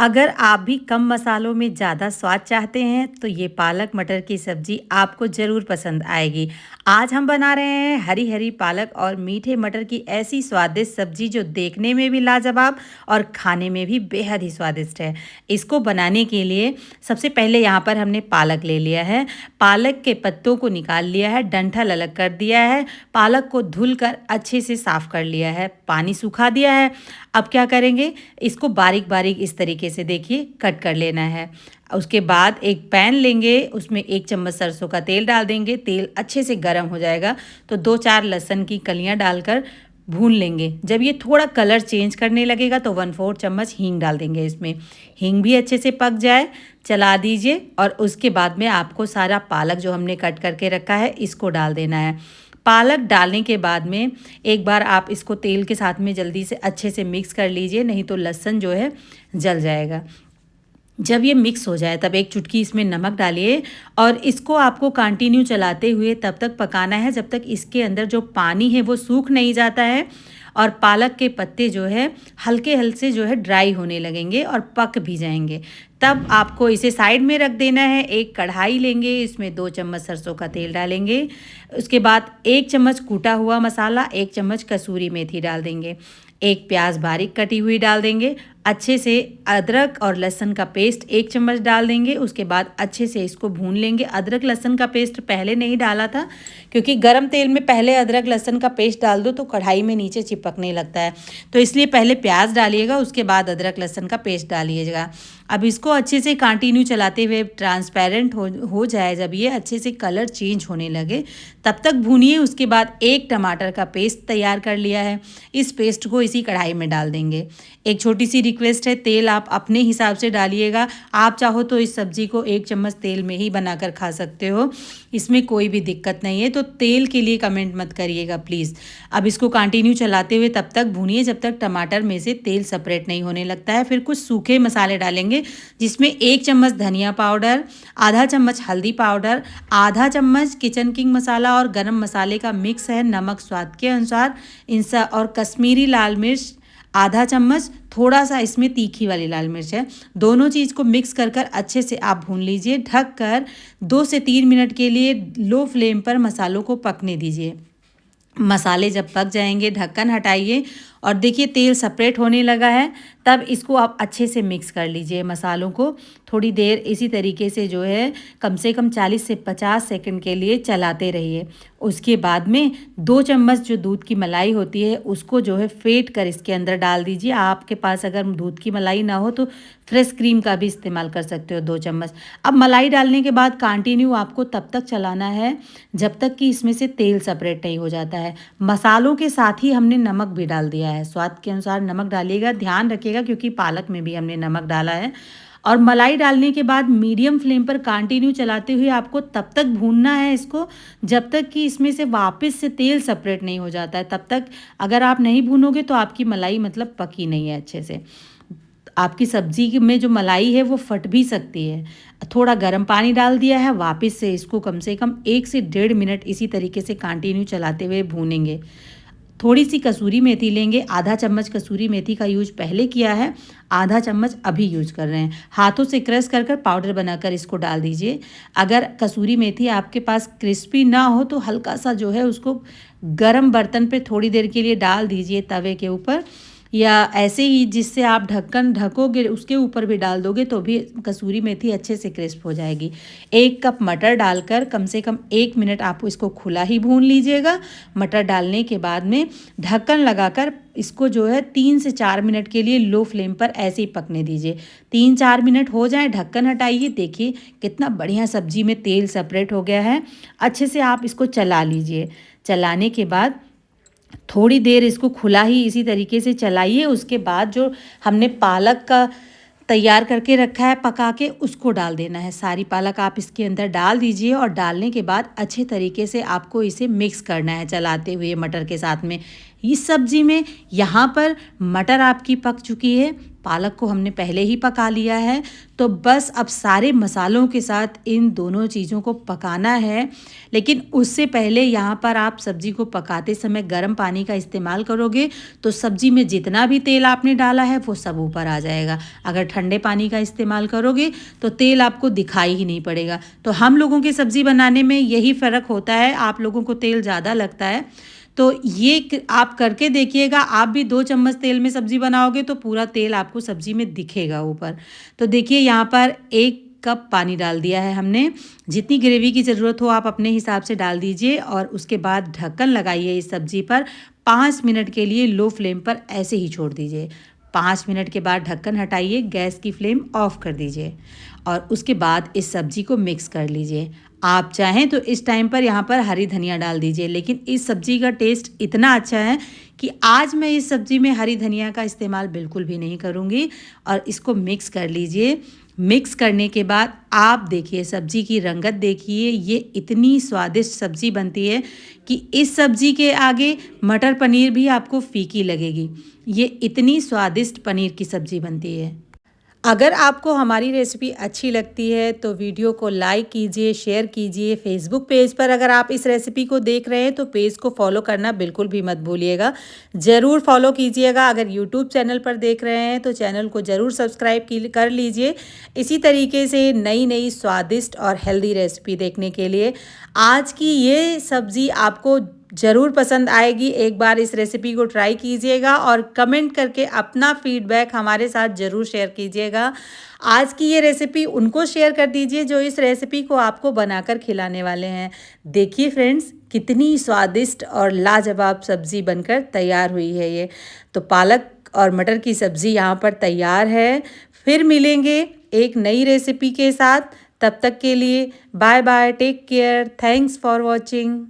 अगर आप भी कम मसालों में ज़्यादा स्वाद चाहते हैं तो ये पालक मटर की सब्ज़ी आपको ज़रूर पसंद आएगी। आज हम बना रहे हैं हरी हरी पालक और मीठे मटर की ऐसी स्वादिष्ट सब्ज़ी जो देखने में भी लाजवाब और खाने में भी बेहद ही स्वादिष्ट है। इसको बनाने के लिए सबसे पहले यहाँ पर हमने पालक ले लिया है। पालक के पत्तों को निकाल लिया है, डंठल अलग कर दिया है, पालक को धुल कर अच्छे से साफ़ कर लिया है, पानी सूखा दिया है। अब क्या करेंगे, इसको बारीक बारीक इस तरीके से देखिए कट कर लेना है। उसके बाद एक पैन लेंगे, उसमें 1 चम्मच सरसों का तेल डाल देंगे। तेल अच्छे से गर्म हो जाएगा तो 2-4 लहसुन की कलियां डालकर भून लेंगे। जब ये थोड़ा कलर चेंज करने लगेगा तो 1/4 चम्मच हींग डाल देंगे। इसमें हींग भी अच्छे से पक जाए, चला दीजिए और उसके बाद में आपको सारा पालक जो हमने कट करके रखा है इसको डाल देना है। पालक डालने के बाद में एक बार आप इसको तेल के साथ में जल्दी से अच्छे से मिक्स कर लीजिए, नहीं तो लहसुन जो है जल जाएगा। जब ये मिक्स हो जाए तब एक चुटकी इसमें नमक डालिए और इसको आपको कंटिन्यू चलाते हुए तब तक पकाना है जब तक इसके अंदर जो पानी है वो सूख नहीं जाता है और पालक के पत्ते जो है हल्के हल्के जो है ड्राई होने लगेंगे और पक भी जाएंगे। तब आपको इसे साइड में रख देना है। एक कढ़ाई लेंगे, इसमें 2 चम्मच सरसों का तेल डालेंगे। उसके बाद 1 चम्मच कूटा हुआ मसाला, 1 चम्मच कसूरी मेथी डाल देंगे, 1 प्याज बारीक कटी हुई डाल देंगे। अच्छे से अदरक और लहसुन का पेस्ट 1 चम्मच डाल देंगे। उसके बाद अच्छे से इसको भून लेंगे। अदरक लहसुन का पेस्ट पहले नहीं डाला था क्योंकि गरम तेल में पहले अदरक लहसुन का पेस्ट डाल दो तो कढ़ाई में नीचे चिपकने लगता है, तो इसलिए पहले प्याज डालिएगा, उसके बाद अदरक लहसुन का पेस्ट डालिएगा। अब इसको अच्छे से कंटिन्यू चलाते हुए ट्रांसपेरेंट हो जाए, जब ये अच्छे से कलर चेंज होने लगे तब तक भूनिए। उसके बाद 1 टमाटर का पेस्ट तैयार कर लिया है, इस पेस्ट को इसी कढ़ाई में डाल देंगे। एक छोटी सी रिक्वेस्ट है, तेल आप अपने हिसाब से डालिएगा। आप चाहो तो इस सब्ज़ी को 1 चम्मच तेल में ही बनाकर खा सकते हो, इसमें कोई भी दिक्कत नहीं है, तो तेल के लिए कमेंट मत करिएगा प्लीज़। अब इसको कंटिन्यू चलाते हुए तब तक भूनिए जब तक टमाटर में से तेल सेपरेट नहीं होने लगता है। फिर कुछ सूखे मसाले डालेंगे जिसमें 1 चम्मच धनिया पाउडर, आधा चम्मच हल्दी पाउडर, आधा चम्मच किचन किंग मसाला और गरम मसाले का मिक्स है, नमक स्वाद के अनुसार इनसा, और कश्मीरी लाल मिर्च आधा चम्मच, थोड़ा सा इसमें तीखी वाली लाल मिर्च है। दोनों चीज़ को मिक्स कर कर अच्छे से आप भून लीजिए। ढक कर 2 से 3 मिनट के लिए लो फ्लेम पर मसालों को पकने दीजिए। मसाले जब पक जाएंगे ढक्कन हटाइए और देखिए तेल सेपरेट होने लगा है, तब इसको आप अच्छे से मिक्स कर लीजिए। मसालों को थोड़ी देर इसी तरीके से जो है कम से कम 40 से 50 सेकंड के लिए चलाते रहिए। उसके बाद में 2 चम्मच जो दूध की मलाई होती है उसको जो है फेंट कर इसके अंदर डाल दीजिए। आपके पास अगर दूध की मलाई ना हो तो फ्रेश क्रीम का भी इस्तेमाल कर सकते हो, 2 चम्मच। अब मलाई डालने के बाद कंटिन्यू आपको तब तक चलाना है जब तक कि इसमें से तेल सेपरेट नहीं हो जाता है। मसालों के साथ ही हमने नमक भी डाल दिया है, स्वाद के अनुसार नमक डालिएगा, ध्यान रखिएगा क्योंकि पालक में भी हमने नमक डाला है। और मलाई डालने के बाद मीडियम फ्लेम पर कंटिन्यू चलाते हुए आपको तब तक भूनना है इसको जब तक कि इसमें से वापस से तेल सेपरेट नहीं हो जाता है। तब तक अगर आप नहीं भूनोगे तो आपकी मलाई मतलब पकी नहीं है अच्छे से, आपकी सब्जी में जो मलाई है वो फट भी सकती है। थोड़ा गर्म पानी डाल दिया है, वापस से इसको कम से कम 1 से 1.5 मिनट इसी तरीके से कंटिन्यू चलाते हुए भूनेंगे। थोड़ी सी कसूरी मेथी लेंगे, आधा चम्मच कसूरी मेथी का यूज पहले किया है, आधा चम्मच अभी यूज कर रहे हैं। हाथों से क्रश कर कर पाउडर बनाकर इसको डाल दीजिए। अगर कसूरी मेथी आपके पास क्रिस्पी ना हो तो हल्का सा जो है उसको गरम बर्तन पे थोड़ी देर के लिए डाल दीजिए तवे के ऊपर, या ऐसे ही जिससे आप ढक्कन ढकोगे उसके ऊपर भी डाल दोगे तो भी कसूरी मेथी अच्छे से क्रिस्प हो जाएगी। 1 कप मटर डालकर कम से कम 1 मिनट आप इसको खुला ही भून लीजिएगा। मटर डालने के बाद में ढक्कन लगाकर इसको जो है 3 से 4 मिनट के लिए लो फ्लेम पर ऐसे ही पकने दीजिए। 3-4 मिनट हो जाए, ढक्कन हटाइए, देखिए कितना बढ़िया सब्जी में तेल सेपरेट हो गया है। अच्छे से आप इसको चला लीजिए। चलाने के बाद थोड़ी देर इसको खुला ही इसी तरीके से चलाइए। उसके बाद जो हमने पालक का तैयार करके रखा है पका के, उसको डाल देना है। सारी पालक आप इसके अंदर डाल दीजिए और डालने के बाद अच्छे तरीके से आपको इसे मिक्स करना है चलाते हुए मटर के साथ में। इस सब्ज़ी में यहाँ पर मटर आपकी पक चुकी है, पालक को हमने पहले ही पका लिया है। तो बस अब सारे मसालों के साथ इन दोनों चीज़ों को पकाना है। लेकिन उससे पहले यहाँ पर आप सब्ज़ी को पकाते समय गर्म पानी का इस्तेमाल करोगे तो सब्ज़ी में जितना भी तेल आपने डाला है वो सब ऊपर आ जाएगा। अगर ठंडे पानी का इस्तेमाल करोगे तो तेल आपको दिखाई ही नहीं पड़ेगा। तो हम लोगों की सब्ज़ी बनाने में यही फ़र्क होता है, आप लोगों को तेल ज़्यादा लगता है। तो ये आप करके देखिएगा, आप भी 2 चम्मच तेल में सब्ज़ी बनाओगे तो पूरा तेल आपको सब्ज़ी में दिखेगा ऊपर। तो देखिए यहाँ पर 1 कप पानी डाल दिया है हमने। जितनी ग्रेवी की ज़रूरत हो आप अपने हिसाब से डाल दीजिए और उसके बाद ढक्कन लगाइए इस सब्ज़ी पर। 5 मिनट के लिए लो फ्लेम पर ऐसे ही छोड़ दीजिए। 5 मिनट के बाद ढक्कन हटाइए, गैस की फ्लेम ऑफ कर दीजिए और उसके बाद इस सब्ज़ी को मिक्स कर लीजिए। आप चाहें तो इस टाइम पर यहाँ पर हरी धनिया डाल दीजिए, लेकिन इस सब्ज़ी का टेस्ट इतना अच्छा है कि आज मैं इस सब्ज़ी में हरी धनिया का इस्तेमाल बिल्कुल भी नहीं करूँगी। और इसको मिक्स कर लीजिए। मिक्स करने के बाद आप देखिए सब्ज़ी की रंगत देखिए, ये इतनी स्वादिष्ट सब्ज़ी बनती है कि इस सब्ज़ी के आगे मटर पनीर भी आपको फीकी लगेगी। ये इतनी स्वादिष्ट पनीर की सब्ज़ी बनती है। अगर आपको हमारी रेसिपी अच्छी लगती है तो वीडियो को लाइक कीजिए, शेयर कीजिए। फेसबुक पेज पर अगर आप इस रेसिपी को देख रहे हैं तो पेज को फॉलो करना बिल्कुल भी मत भूलिएगा, ज़रूर फॉलो कीजिएगा। अगर यूट्यूब चैनल पर देख रहे हैं तो चैनल को ज़रूर सब्सक्राइब कर लीजिए इसी तरीके से नई नई स्वादिष्ट और हेल्दी रेसिपी देखने के लिए। आज की ये सब्ज़ी आपको ज़रूर पसंद आएगी। एक बार इस रेसिपी को ट्राई कीजिएगा और कमेंट करके अपना फीडबैक हमारे साथ ज़रूर शेयर कीजिएगा। आज की ये रेसिपी उनको शेयर कर दीजिए जो इस रेसिपी को आपको बनाकर खिलाने वाले हैं। देखिए फ्रेंड्स, कितनी स्वादिष्ट और लाजवाब सब्ज़ी बनकर तैयार हुई है ये। तो पालक और मटर की सब्ज़ी यहाँ पर तैयार है। फिर मिलेंगे एक नई रेसिपी के साथ। तब तक के लिए bye bye, take care, thanks for watching.